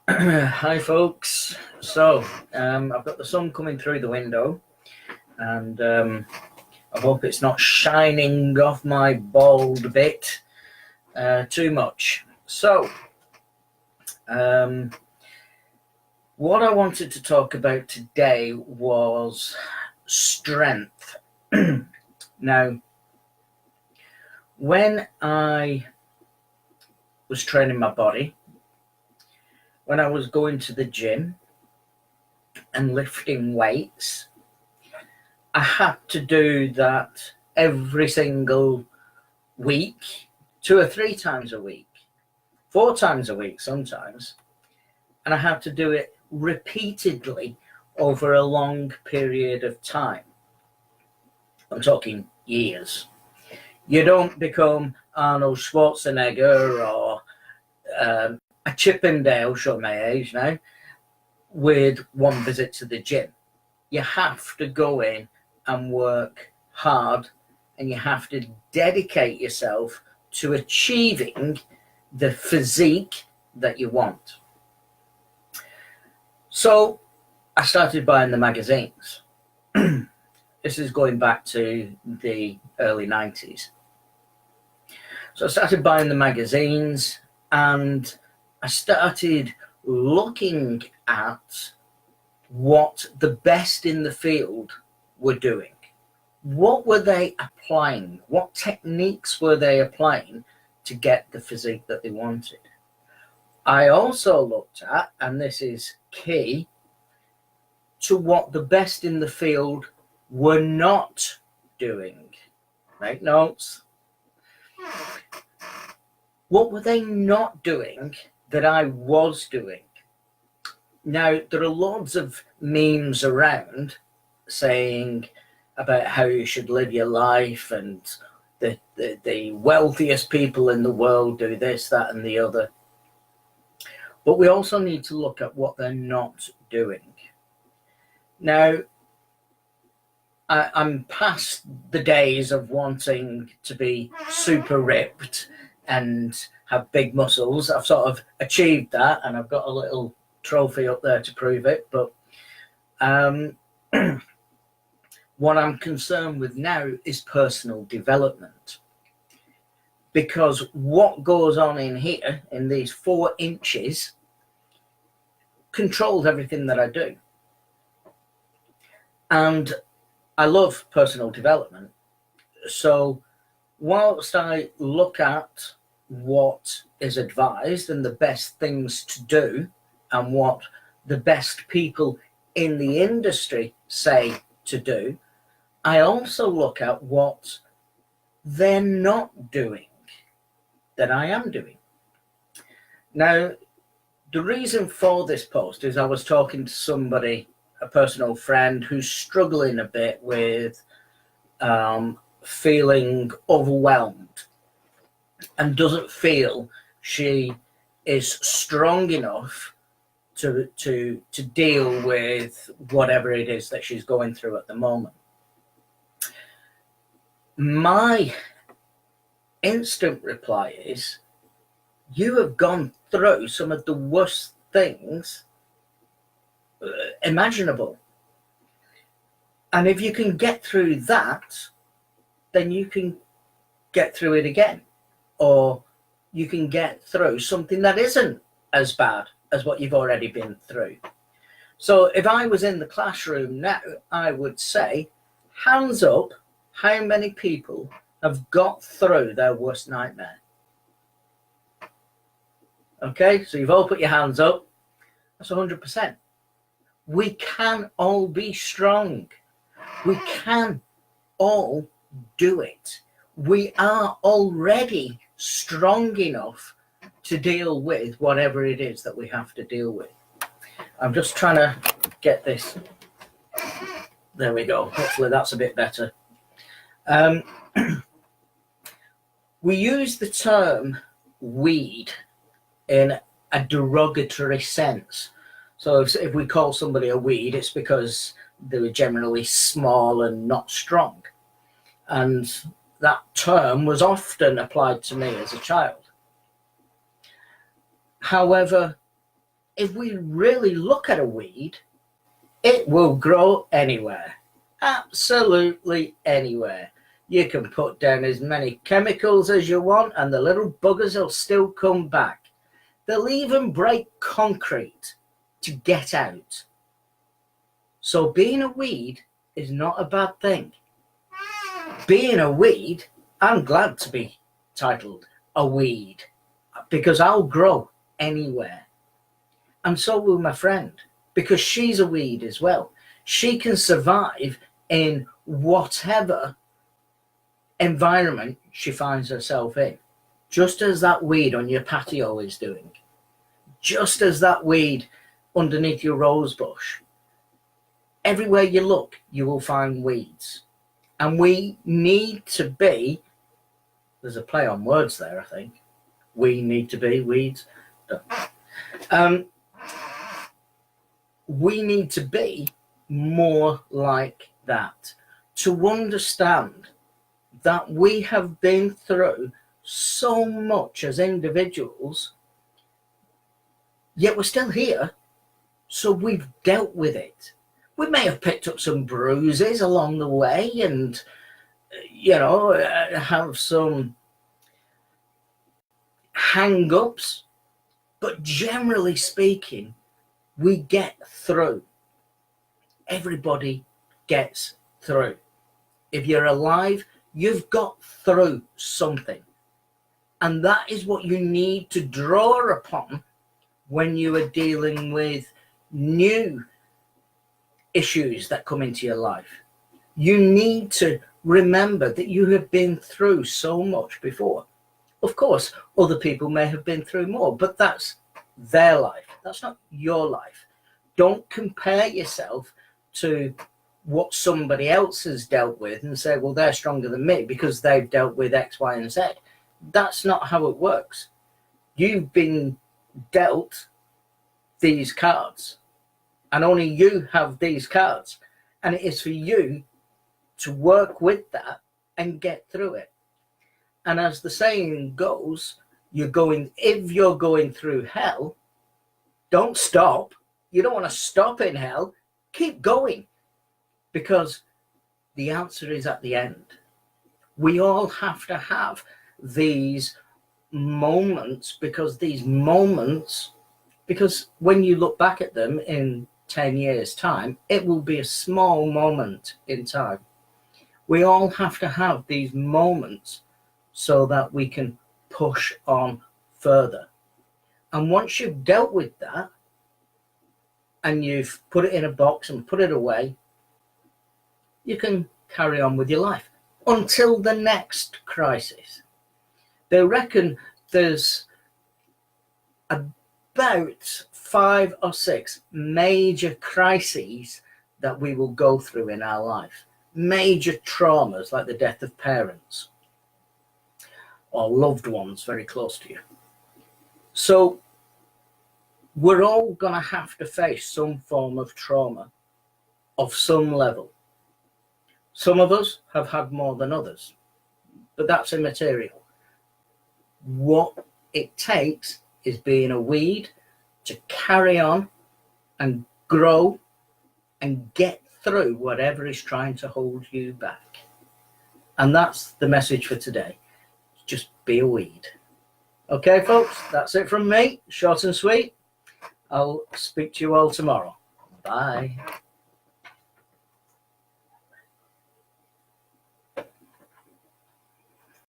Hi, folks. So, I've got the sun coming through the window, and I hope it's not shining off my bald bit too much. So, what I wanted to talk about today was strength. Now, when I was training my body, when I was going to the gym and lifting weights, I had to do that every single week, 2 or 3 times a week, 4 times a week sometimes, and I had to do it repeatedly over a long period of time. I'm talking years. You don't become Arnold Schwarzenegger or a Chippendale, show my age now, with one visit to the gym. You have to go in and work hard, and you have to dedicate yourself to achieving the physique that you want. So I started buying the magazines. This is going back to the early 90s. So I started buying the magazines, and I started looking at what the best in the field were doing. What were they applying? What techniques were they applying to get the physique that they wanted? I also looked at, and this is key, to what the best in the field were not doing. Make notes. What were they not doing that I was doing? Now, there are loads of memes around saying about how you should live your life, and the wealthiest people in the world do this, that, and the other. But we also need to look at what they're not doing. Now, I'm past the days of wanting to be super ripped and have big muscles. I've sort of achieved that, and I've got a little trophy up there to prove it. But what I'm concerned with now is personal development, because what goes on in here, in these 4 inches, controls everything that I do. And I love personal development. So whilst I look at what is advised and the best things to do and what the best people in the industry say to do, I also look at what they're not doing that I am doing. Now, the reason for this post is I was talking to somebody, a personal friend, who's struggling a bit with feeling overwhelmed and doesn't feel she is strong enough to deal with whatever it is that she's going through at the moment. My instant reply is, you have gone through some of the worst things imaginable. And if you can get through that, then you can get through it again. Or you can get through something that isn't as bad as what you've already been through. So if I was in the classroom now, I would say, hands up, how many people have got through their worst nightmare? Okay, so you've all put your hands up. That's 100%. We can all be strong. We can all do it. We are already strong enough to deal with whatever it is that we have to deal with. I'm just trying to get this. There we go. Hopefully that's a bit better. We use the term weed in a derogatory sense. So if we call somebody a weed, it's because they were generally small and not strong. And that term was often applied to me as a child. However, if we really look at a weed, it will grow anywhere. Absolutely anywhere. You can put down as many chemicals as you want and the little buggers will still come back. They'll even break concrete to get out. So being a weed is not a bad thing. Being a weed, I'm glad to be titled a weed because I'll grow anywhere. And so will my friend, because she's a weed as well. She can survive in whatever environment she finds herself in, just as that weed on your patio is doing, just as that weed underneath your rose bush. Everywhere you look, you will find weeds. And we need to be, there's a play on words there, I think. We need to be weeds. We need to be more like that, to understand that we have been through so much as individuals, yet we're still here, so we've dealt with it. We may have picked up some bruises along the way and, have some hang-ups, but generally speaking, we get through. Everybody gets through. If you're alive, you've got through something. And that is what you need to draw upon when you are dealing with new issues that come into your life. You need to remember that you have been through so much before. Of course, other people may have been through more, but that's their life. That's not your life. Don't compare yourself to what somebody else has dealt with and say, well, they're stronger than me because they've dealt with X, Y, and Z. That's not how it works. You've been dealt these cards, and only you have these cards. And it is for you to work with that and get through it. And as the saying goes, if you're going through hell, don't stop. You don't want to stop in hell. Keep going, because the answer is at the end. We all have to have these moments, because when you look back at them in 10 years' time, it will be a small moment in time. We all have to have these moments so that we can push on further. And once you've dealt with that and you've put it in a box and put it away, you can carry on with your life until the next crisis. They reckon there's about 5 or 6 major crises that we will go through in our life. Major traumas like the death of parents or loved ones very close to you. So we're all going to have to face some form of trauma of some level. Some of us have had more than others, but that's immaterial. What it takes is being a weed to carry on and grow and get through whatever is trying to hold you back. And that's the message for today. Just be a weed. Okay, folks, that's it from me. Short and sweet. I'll speak to you all tomorrow. Bye.